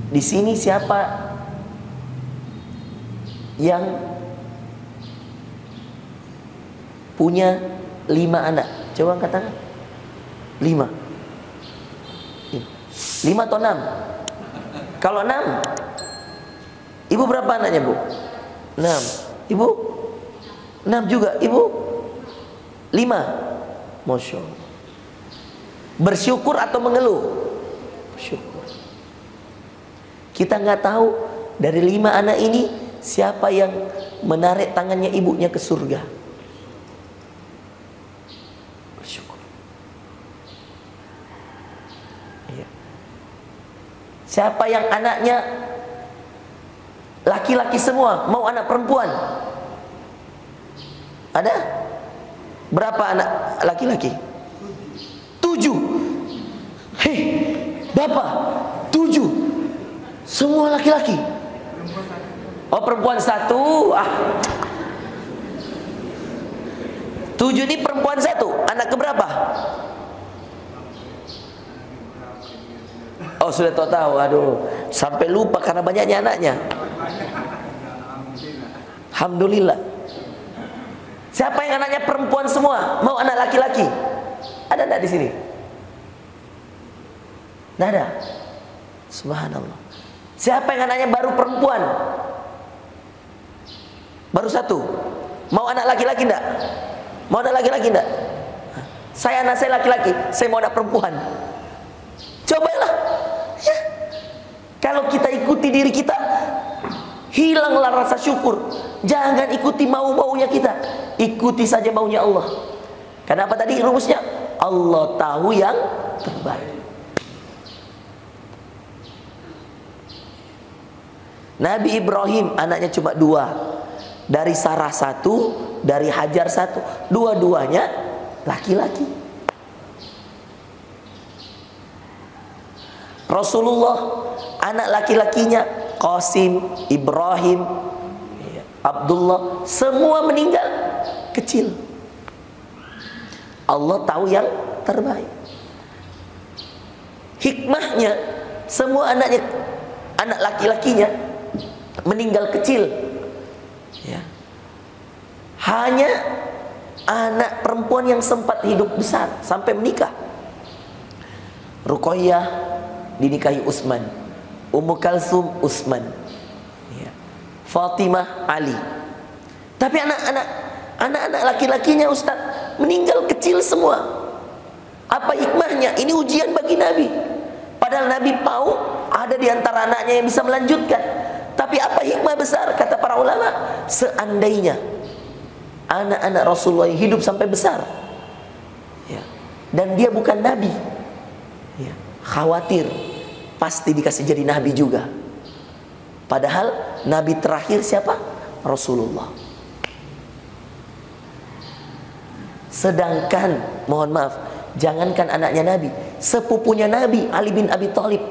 Di sini siapa yang punya 5 anak? Coba angkat tangan. 5. 5 atau 6? Kalau 6, ibu berapa anaknya, Bu? 6. Ibu? 6 juga. Ibu? 5. Masya Allah. Bersyukur atau mengeluh? Bersyukur. Kita nggak tahu dari 5 anak ini siapa yang menarik tangannya ibunya ke surga. Bersyukur. Iya. Siapa yang anaknya laki-laki semua, mau anak perempuan? Ada? Berapa anak laki-laki? 7. Hei, Bapak, 7. Semua laki-laki. Oh, perempuan 1. 7 ini perempuan 1. Anak keberapa? Oh, sudah tahu. Aduh, sampai lupa karena banyaknya anaknya. Alhamdulillah. Siapa yang anaknya perempuan semua, mau anak laki-laki? Ada enggak di sini? Enggak ada. Subhanallah. Siapa yang anaknya baru perempuan? Baru 1. Mau anak laki-laki enggak? Mau anak laki-laki enggak? Saya anak saya laki-laki, saya mau anak perempuan. Cobalah. Ya. Kalau kita ikuti diri kita, hilanglah rasa syukur. Jangan ikuti mau-maunya kita, ikuti saja maunya Allah. Kenapa tadi rumusnya? Allah tahu yang terbaik. Nabi Ibrahim anaknya cuma 2. Dari Sarah 1, dari Hajar 1. Dua-duanya laki-laki. Rasulullah anak laki-lakinya Qasim, Ibrahim, Abdullah, semua meninggal kecil. Allah tahu yang terbaik. Hikmahnya, semua anaknya, anak laki-lakinya meninggal kecil. Ya. Hanya anak perempuan yang sempat hidup besar sampai menikah. Ruqayyah dinikahi Utsman, Ummu Kalsum Utsman, ya. Fatimah Ali. Tapi anak-anak laki-lakinya Ustaz meninggal kecil semua. Apa hikmahnya? Ini ujian bagi Nabi. Padahal Nabi tahu ada di antara anaknya yang bisa melanjutkan. Tapi apa hikmah besar? Kata para ulama, seandainya anak-anak Rasulullah yang hidup sampai besar, ya, dan dia bukan Nabi, ya, khawatir pasti dikasih jadi Nabi juga. Padahal Nabi terakhir siapa? Rasulullah. Sedangkan, mohon maaf, jangankan anaknya Nabi, sepupunya Nabi, Ali bin Abi Thalib,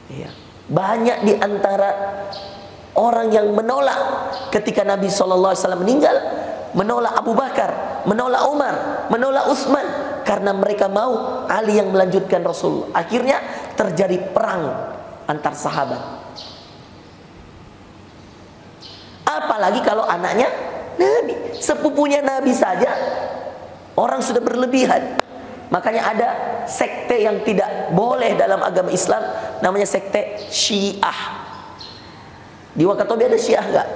ya, banyak di antara orang yang menolak ketika Nabi SAW meninggal, menolak Abu Bakar, menolak Umar, menolak Utsman, karena mereka mau Ali yang melanjutkan Rasul. Akhirnya terjadi perang antar sahabat. Apalagi kalau anaknya Nabi, sepupunya Nabi saja orang sudah berlebihan. Makanya ada sekte yang tidak boleh dalam agama Islam, namanya sekte Syiah. Di Wakatobi ada Syiah enggak?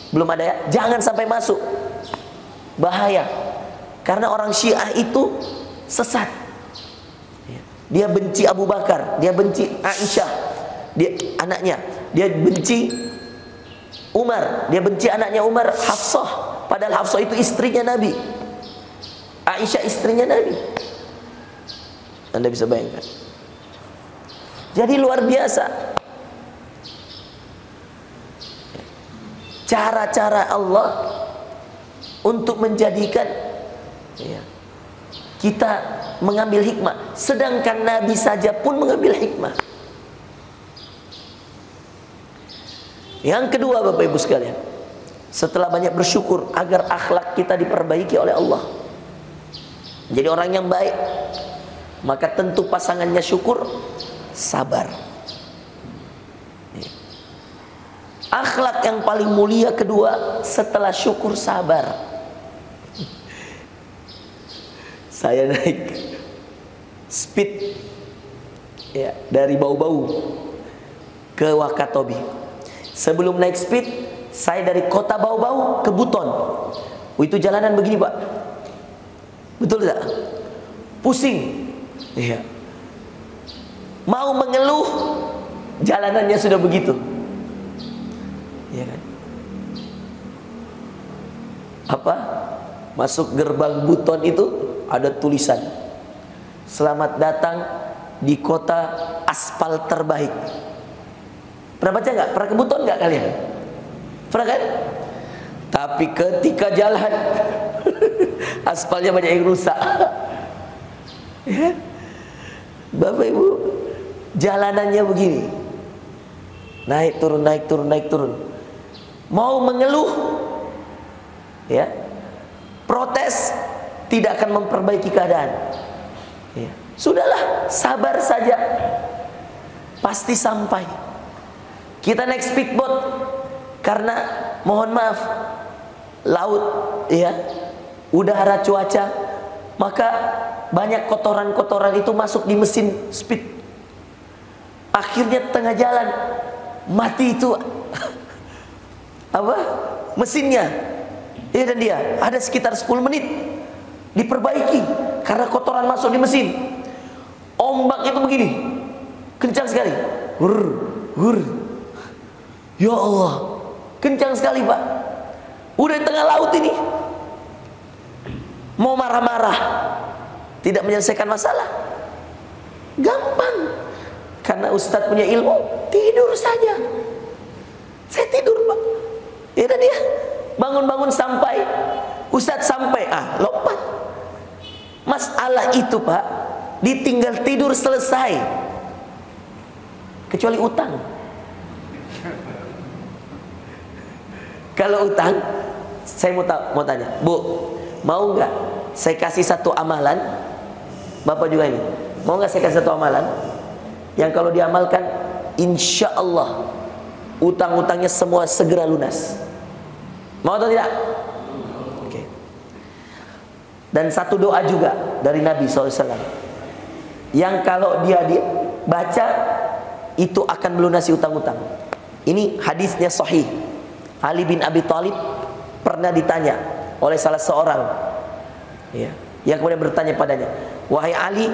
Belum ada ya? Jangan sampai masuk. Bahaya. Karena orang Syiah itu sesat. Dia benci Abu Bakar, dia benci Aisyah, dia anaknya, dia benci Umar, dia benci anaknya Umar, Hafsah. Padahal Hafsah itu istrinya Nabi, Aisyah istrinya Nabi. Anda bisa bayangkan. Jadi luar biasa cara-cara Allah untuk menjadikan, ya, kita mengambil hikmah. Sedangkan Nabi saja pun mengambil hikmah. Yang kedua, Bapak Ibu sekalian, setelah banyak bersyukur agar akhlak kita diperbaiki oleh Allah, jadi orang yang baik, maka tentu pasangannya syukur, sabar. Akhlak yang paling mulia kedua setelah syukur, sabar. Saya naik speed ya, dari Bau-Bau ke Wakatobi. Sebelum naik speed, saya dari kota Bau-Bau ke Buton. Itu jalanan begini, Pak. Betul tidak? Pusing. Iya. Mau mengeluh, jalanannya sudah begitu. Iya kan? Apa? Masuk gerbang Buton itu ada tulisan, selamat datang di kota aspal terbaik. Pernah baca nggak? Pernah ke Buton nggak kalian? Pernah kan? Tapi ketika jalan aspalnya banyak yang rusak. Ya? Bapak Ibu, jalanannya begini, naik turun, naik turun, naik turun. Mau mengeluh, ya, protes, tidak akan memperbaiki keadaan. Ya. Sudahlah, sabar saja, pasti sampai. Kita naik speedboat karena mohon maaf, laut, ya, udara, cuaca, maka banyak kotoran-kotoran itu masuk di mesin speed. Akhirnya tengah jalan mati itu apa? Mesinnya. Ya, dan dia ada sekitar 10 menit diperbaiki karena kotoran masuk di mesin. Ombak itu begini, kencang sekali. Hur, hur. Ya Allah, kencang sekali, Pak. Udah di tengah laut ini, mau marah-marah, tidak menyelesaikan masalah. Gampang, karena Ustadz punya ilmu, tidur saja. Saya tidur, Pak. Ya, dan dia bangun-bangun sampai, Ustadz sampai, lompat. Masalah itu, Pak, ditinggal tidur selesai. Kecuali utang. Kalau utang, saya mau tanya, Bu, mau nggak saya kasih satu amalan? Bapak juga ini, mau nggak saya kasih satu amalan yang kalau diamalkan, insya Allah utang-utangnya semua segera lunas? Mau atau tidak? Oke. Dan satu doa juga dari Nabi SAW, yang kalau dia baca itu akan melunasi utang-utang. Ini hadisnya sahih. Ali bin Abi Thalib pernah ditanya oleh salah seorang, ya, yang kemudian bertanya padanya, wahai Ali,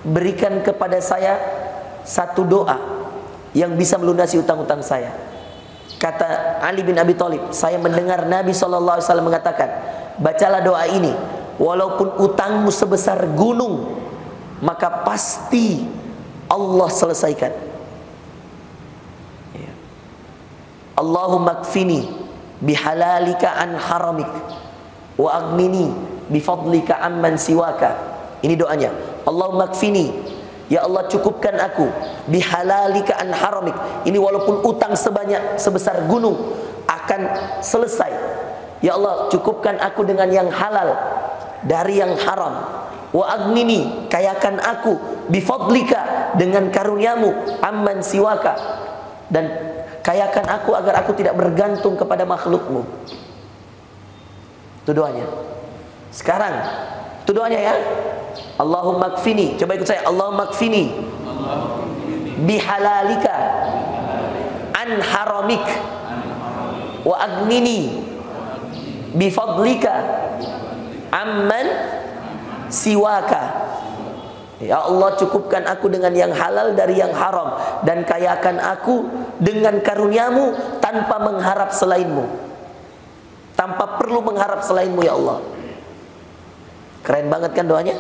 berikan kepada saya satu doa yang bisa melunasi utang-utang saya. Kata Ali bin Abi Thalib, saya mendengar Nabi SAW mengatakan, bacalah doa ini, walaupun utangmu sebesar gunung, maka pasti Allah selesaikan. Ya. Allahumma kfini bihalalika an haramik wa aghnini bifadlika amman siwaka. Ini doanya. Allahumma kfini, ya Allah cukupkan aku, bihalalika an haramik. Ini walaupun utang sebesar gunung akan selesai. Ya Allah cukupkan aku dengan yang halal dari yang haram. Wa aghnini, kayakan aku, bifadlika, dengan karuniamu, amman siwaka, dan kayakan aku agar aku tidak bergantung kepada makhlukmu. Itu doanya. Sekarang itu doanya, ya. Allahumma kfini, coba ikut saya. Allahumma kfini bihalalika an haramik wa aghnini bifadlika amman siwaka. Ya Allah cukupkan aku dengan yang halal dari yang haram, dan kayakan aku dengan karuniamu tanpa mengharap selainmu, tanpa perlu mengharap selainmu, ya Allah. Keren banget kan doanya?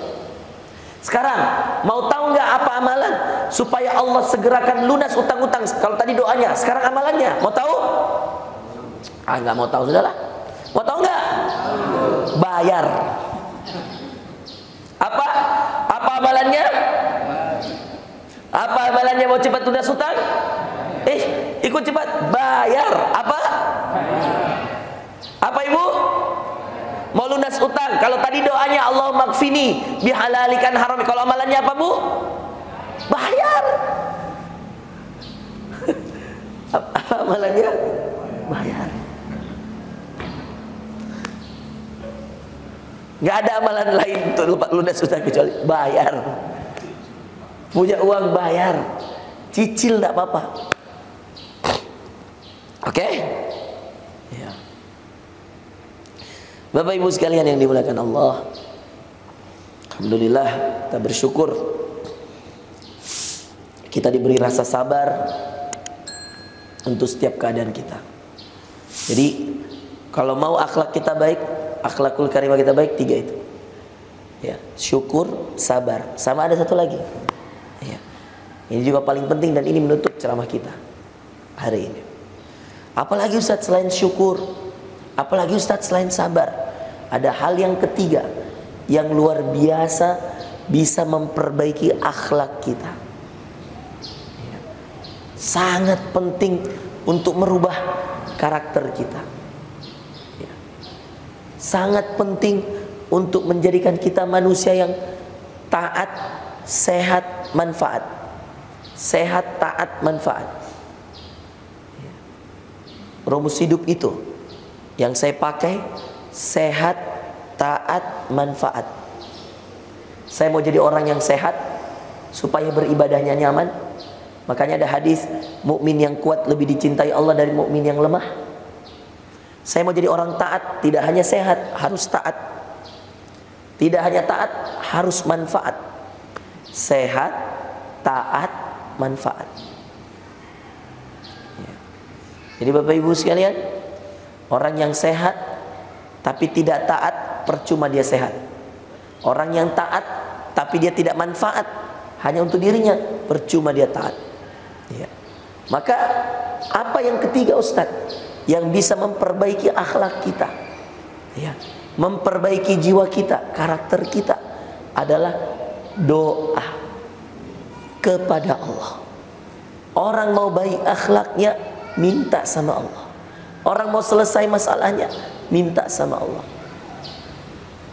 Sekarang mau tahu nggak apa amalan supaya Allah segerakan lunas utang-utang? Kalau tadi doanya, sekarang amalannya. Mau tahu? Nggak mau tahu, sudahlah. Mau tahu nggak? Bayar. Apa amalannya? Apa amalannya mau cepat lunas utang? Ikut cepat, bayar. Apa Ibu? Mau lunas utang. Kalau tadi doanya Allahumma kfini bihalalikan haram, kalau amalannya apa, Bu? Bayar. Apa amalannya? Bayar. Nggak ada amalan lain untuk lunas utang kecuali bayar. Punya uang bayar, cicil tidak apa-apa. Oke? Ya. Bapak Ibu sekalian yang dimuliakan Allah, alhamdulillah kita bersyukur kita diberi rasa sabar untuk setiap keadaan kita. Jadi kalau mau akhlak kita baik, akhlakul karimah kita baik, 3 itu. Ya, syukur, sabar. Sama ada satu lagi. Ya. Ini juga paling penting dan ini menutup ceramah kita hari ini. Apalagi Ustaz selain syukur, apalagi Ustaz selain sabar, ada hal yang ketiga yang luar biasa bisa memperbaiki akhlak kita. Ya. Sangat penting untuk merubah karakter kita. Ya. Sangat penting untuk menjadikan kita manusia yang taat, sehat, manfaat. Sehat, taat, manfaat. Ya. Rumus hidup itu yang saya pakai, sehat, taat, manfaat. Saya mau jadi orang yang sehat supaya beribadahnya nyaman. Makanya ada hadis, mukmin yang kuat lebih dicintai Allah dari mukmin yang lemah. Saya mau jadi orang taat, tidak hanya sehat, harus taat. Tidak hanya taat, harus manfaat. Sehat, taat, manfaat. Ya. Jadi Bapak Ibu sekalian, orang yang sehat tapi tidak taat, percuma dia sehat. Orang yang taat tapi dia tidak manfaat hanya untuk dirinya, percuma dia taat. Ya. Maka apa yang ketiga Ustadz yang bisa memperbaiki akhlak kita, ya, memperbaiki jiwa kita, karakter kita adalah doa kepada Allah. Orang mau baik akhlaknya, minta sama Allah. Orang mau selesai masalahnya, minta sama Allah.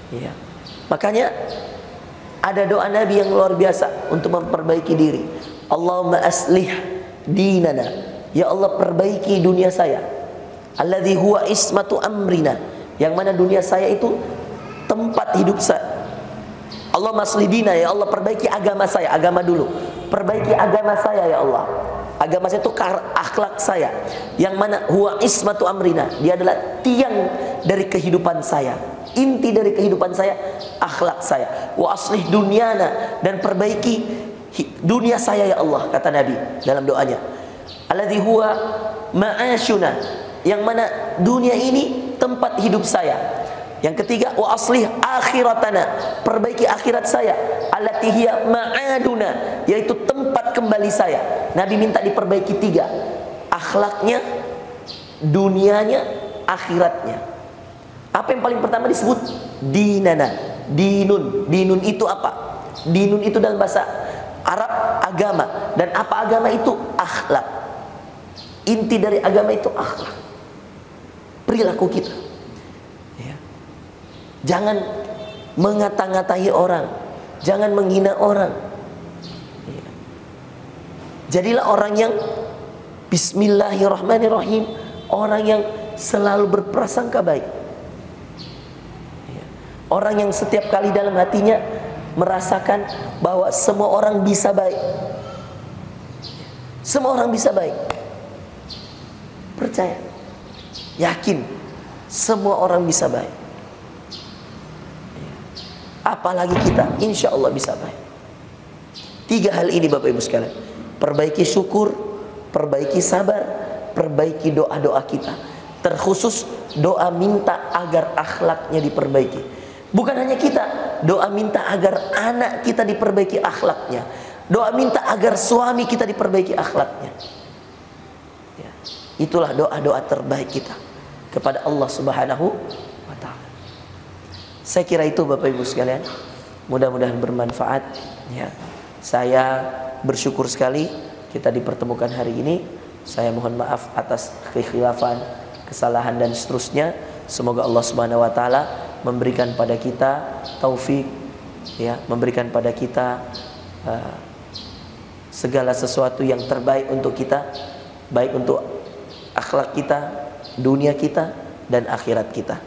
Ya. Makanya ada doa Nabi yang luar biasa untuk memperbaiki diri. Allahumma aslih dinana. Ya Allah, perbaiki dunia saya. Alladzi huwa ismatu amrina. Yang mana dunia saya itu tempat hidup saya. Allahumma aslih dina, ya Allah, perbaiki agama saya. Agama dulu. Perbaiki agama saya ya Allah. Agama saya itu akhlak saya. Yang mana huwa ismatu amrina. Dia adalah tiang dari kehidupan saya. Inti dari kehidupan saya, akhlak saya. Wa aslih dunyana, dan perbaiki dunia saya ya Allah, kata Nabi dalam doanya. Alladzi huwa ma'asyuna, yang mana dunia ini tempat hidup saya. Yang ketiga, wa aslih akhiratana, perbaiki akhirat saya. Allati hiya ma'aduna, yaitu tempat kembali saya. Nabi minta diperbaiki 3, akhlaknya, dunianya, akhiratnya. Apa yang paling pertama disebut? Dinana, dinun. Dinun itu apa? Dinun itu dalam bahasa Arab agama. Dan apa agama itu? Akhlak. Inti dari agama itu akhlak, perilaku kita. Ya. Jangan mengata-ngatai orang, jangan menghina orang. Ya. Jadilah orang yang bismillahirrahmanirrahim, orang yang selalu berprasangka baik. Ya. Orang yang setiap kali dalam hatinya merasakan bahwa semua orang bisa baik. Semua orang bisa baik. Percaya, yakin, semua orang bisa baik. Apalagi kita, insya Allah bisa baik. 3 hal ini Bapak Ibu sekalian. Perbaiki syukur, perbaiki sabar, perbaiki doa-doa kita. Terkhusus doa minta agar akhlaknya diperbaiki. Bukan hanya kita, doa minta agar anak kita diperbaiki akhlaknya. Doa minta agar suami kita diperbaiki akhlaknya. Ya. Itulah doa-doa terbaik kita kepada Allah Subhanahu wa ta'ala. Saya kira itu Bapak Ibu sekalian, mudah-mudahan bermanfaat. Ya. Saya bersyukur sekali kita dipertemukan hari ini. Saya mohon maaf atas kekhilafan, kesalahan dan seterusnya. Semoga Allah Subhanahu wa ta'ala memberikan pada kita taufik, ya, memberikan pada kita segala sesuatu yang terbaik untuk kita, baik untuk akhlak kita, dunia kita, dan akhirat kita.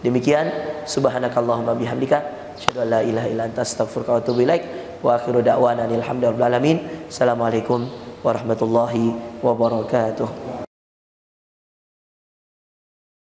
Demikian, subhanakallahumma bihamdika, asyhadu an la ilaha illa anta, astaghfiruka wa atubu ilaik. Wa akhiru da'wana alhamdulillahi rabbil alamin. Assalamualaikum warahmatullahi wabarakatuh.